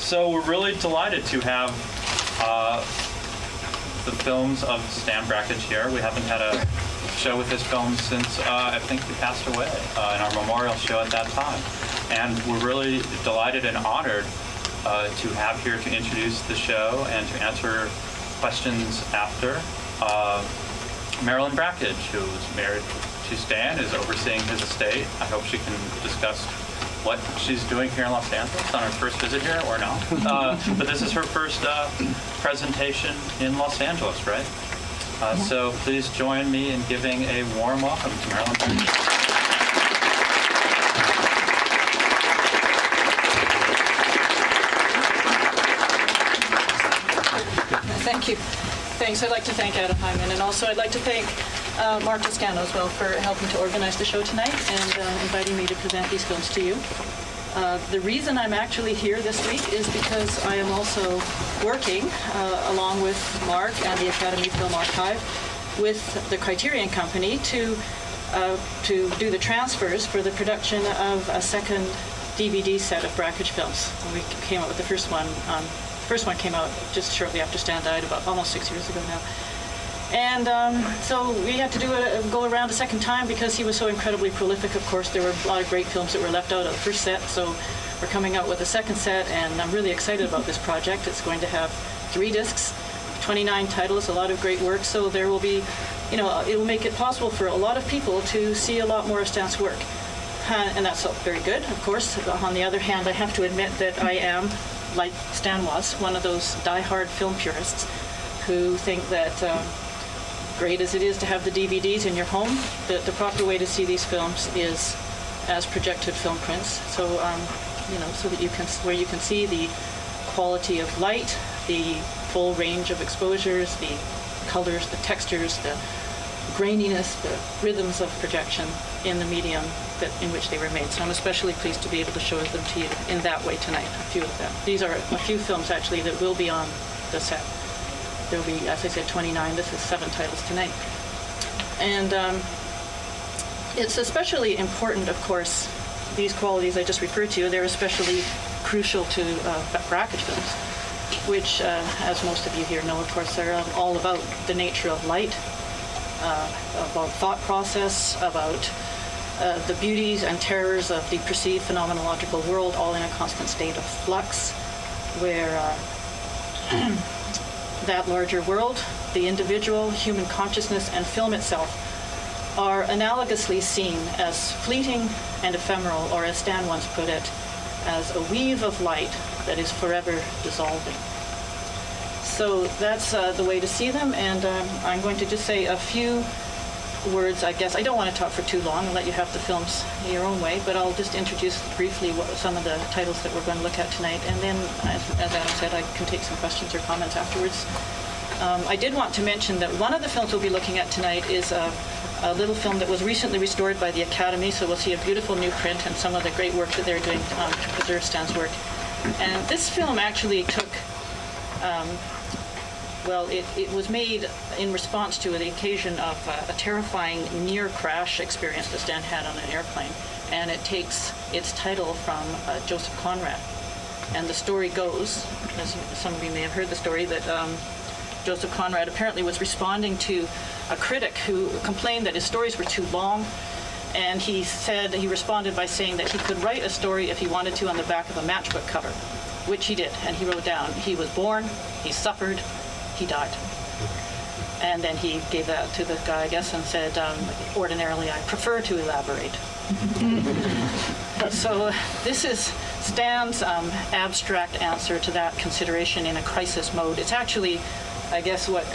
So we're really delighted to have the films of Stan Brakhage here. We haven't had a show with his films since I think he passed away in our memorial show at that time. And we're really delighted and honored to have here to introduce the show and to answer questions after. Marilyn Brakhage, who's married to Stan, is overseeing his estate. I hope she can discuss what she's doing here in Los Angeles on her first visit here, or not. But this is her first presentation in Los Angeles, right? So please join me in giving a warm welcome to Marilyn Brakhage. Thank you. Thanks. I'd like to thank Adam Hyman, and also I'd like to thank Mark Toscano as well for helping to organize the show tonight and inviting me to present these films to you. The reason I'm actually here this week is because I am also working along with Mark and the Academy Film Archive with the Criterion Company to do the transfers for the production of a second DVD set of Brakhage films. We came out with the first one. First one came out just shortly after Stan died, about almost 6 years ago now. And so we had to go around a second time because he was so incredibly prolific. Of course, there were a lot of great films that were left out of the first set, so we're coming out with a second set, and I'm really excited about this project. It's going to have 3 discs, 29 titles, a lot of great work, so there will be, it will make it possible for a lot of people to see a lot more of Stan's work. And that's very good, of course. On the other hand, I have to admit that I am, like Stan was, one of those die-hard film purists who think that great as it is to have the DVDs in your home, the proper way to see these films is as projected film prints. So, so that you can see the quality of light, the full range of exposures, the colors, the textures, the graininess, the rhythms of projection in the medium in which they were made. So I'm especially pleased to be able to show them to you in that way tonight, a few of them. These are a few films actually that will be on the set. There will be, as I said, 29. This is 7 titles tonight. And it's especially important, of course, these qualities I just referred to, they're especially crucial to Brakhage films, which, as most of you here know, of course, are all about the nature of light, about thought process, about the beauties and terrors of the perceived phenomenological world, all in a constant state of flux, where that larger world, the individual, human consciousness, and film itself are analogously seen as fleeting and ephemeral, or as Stan once put it, as a weave of light that is forever dissolving. So that's the way to see them, and I'm going to just say a few words, I guess. I don't want to talk for too long and let you have the films your own way, but I'll just introduce briefly some of the titles that we're going to look at tonight, and then, as Adam said, I can take some questions or comments afterwards. I did want to mention that one of the films we'll be looking at tonight is a little film that was recently restored by the Academy, so we'll see a beautiful new print and some of the great work that they're doing to preserve Stan's work. And this film actually took it was made in response to the occasion of a terrifying near crash experience that Stan had on an airplane. And it takes its title from Joseph Conrad. And the story goes, as some of you may have heard the story, that Joseph Conrad apparently was responding to a critic who complained that his stories were too long. And he responded by saying that he could write a story if he wanted to on the back of a matchbook cover, which he did. And he wrote down, he was born, he suffered, he died. And then he gave that to the guy, I guess, and said, ordinarily I prefer to elaborate. So this is Stan's abstract answer to that consideration in a crisis mode. It's actually, I guess, what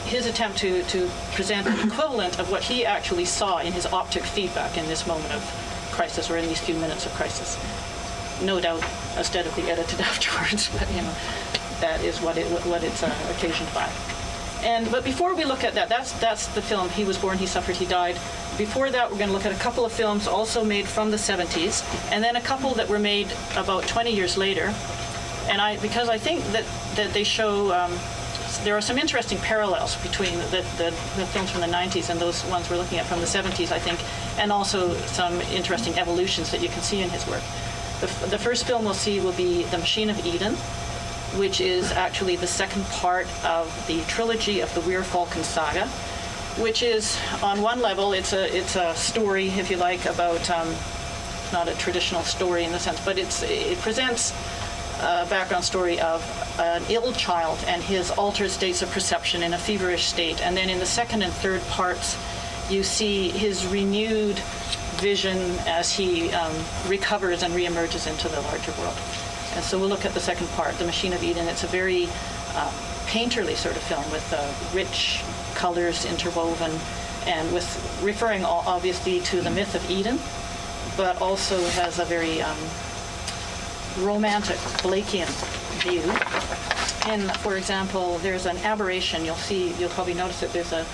his attempt to present an equivalent of what he actually saw in his optic feedback in this moment of crisis, or in these few minutes of crisis. No doubt aesthetically edited afterwards, but that is what it's occasioned by. But before we look at that, that's the film, He Was Born, He Suffered, He Died. Before that, we're going to look at a couple of films also made from the 70s, and then a couple that were made about 20 years later. And because I think that they show, there are some interesting parallels between the films from the 90s and those ones we're looking at from the 70s, I think, and also some interesting evolutions that you can see in his work. The first film we'll see will be The Machine of Eden, which is actually the second part of the trilogy of the Weir-Falcon saga, which is, on one level, it's a story, if you like, about, not a traditional story in the sense, but it presents a background story of an ill child and his altered states of perception in a feverish state. And then in the second and third parts, you see his renewed vision as he recovers and reemerges into the larger world. And so we'll look at the second part, The Machine of Eden. It's a very painterly sort of film with rich colors interwoven and with referring obviously to the myth of Eden, but also has a very romantic Blakean view. And for example, there's an aberration. You'll probably notice that there's a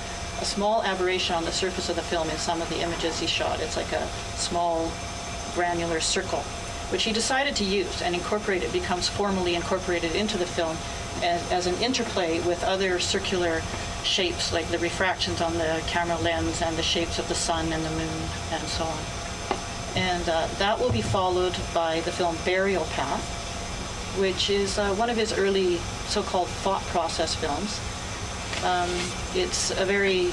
small aberration on the surface of the film in some of the images he shot. It's like a small granular circle, which he decided to use and incorporate. It becomes formally incorporated into the film as an interplay with other circular shapes, like the refractions on the camera lens and the shapes of the sun and the moon and so on. And that will be followed by the film Burial Path, which is one of his early so-called thought process films. It's a very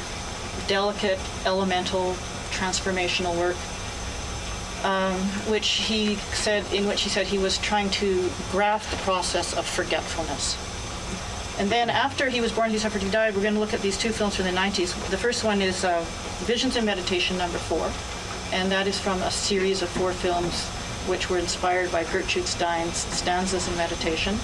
delicate, elemental, transformational work, in which he said he was trying to grasp the process of forgetfulness. And then after he was born, he suffered, he died. We're going to look at these two films from the 90s. The first one is Visions and Meditation No. 4. And that is from a series of 4 films which were inspired by Gertrude Stein's Stanzas in Meditation,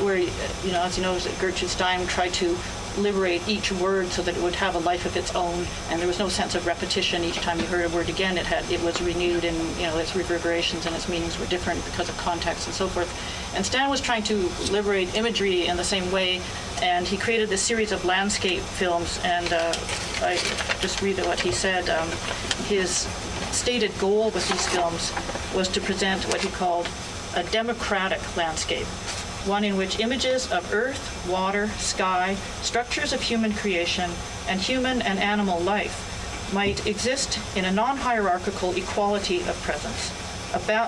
where, as you know, Gertrude Stein tried to liberate each word so that it would have a life of its own, and there was no sense of repetition. Each time you heard a word again, it was renewed, and its reverberations and its meanings were different because of context and so forth. And Stan was trying to liberate imagery in the same way, and he created this series of landscape films, and I just read what he said. His stated goal with these films was to present what he called a democratic landscape, one in which images of earth, water, sky, structures of human creation, and human and animal life might exist in a non-hierarchical equality of presence,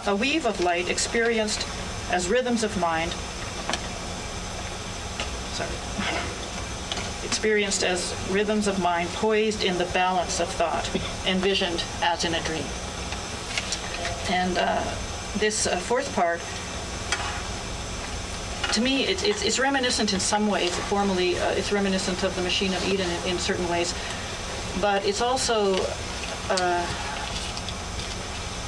a weave of light experienced as rhythms of mind, experienced as rhythms of mind poised in the balance of thought, envisioned as in a dream. And this fourth part, to me, it's reminiscent in some ways. Formally, it's reminiscent of The Machine of Eden in certain ways, but it's also,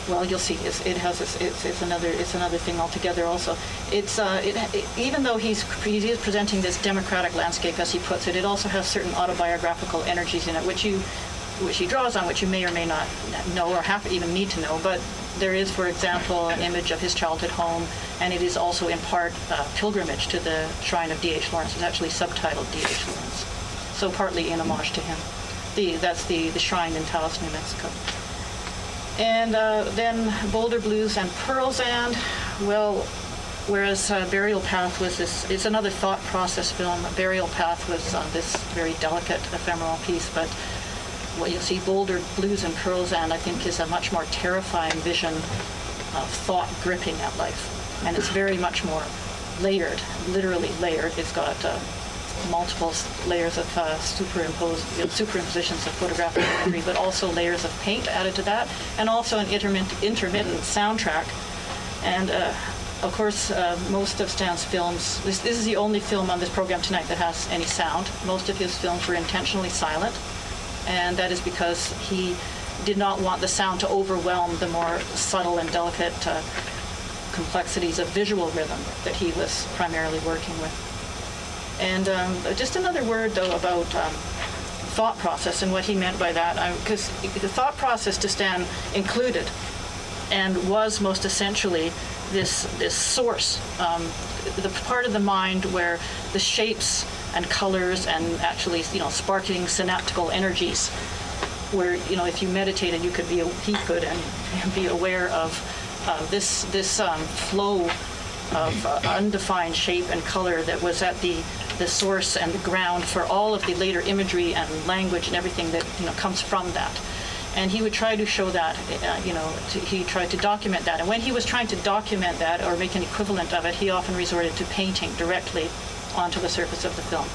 well, you'll see. It's another thing altogether. Also, even though he is presenting this democratic landscape, as he puts it, it also has certain autobiographical energies in it, which he draws on, which you may or may not know or even need to know. But there is, for example, an image of his childhood home, and it is also in part pilgrimage to the shrine of D.H. Lawrence. It's actually subtitled D.H. Lawrence, so partly in homage to him. That's the shrine in Taos, New Mexico. And then Boulder Blues and Pearl's End. Well, whereas Burial Path was it's another thought process film. Burial Path was this very delicate, ephemeral piece, but what you'll see, Boulder Blues and Pearl's End, I think, is a much more terrifying vision of thought gripping at life. And it's very much more layered, literally layered. It's got multiple layers of superimpositions of photographic imagery, but also layers of paint added to that, and also an intermittent soundtrack. And of course, most of Stan's films, this is the only film on this program tonight that has any sound. Most of his films were intentionally silent, and that is because he did not want the sound to overwhelm the more subtle and delicate complexities of visual rhythm that he was primarily working with. And just another word, though, about thought process and what he meant by that, because the thought process to Stan included and was most essentially this source, the part of the mind where the shapes and colors and actually, sparking synaptical energies, where, if you meditated, he could be aware of this flow of undefined shape and color that was at the source and the ground for all of the later imagery and language and everything that comes from that. And he would try to show that, he tried to document that. And when he was trying to document that or make an equivalent of it, he often resorted to painting directly onto the surface of the film.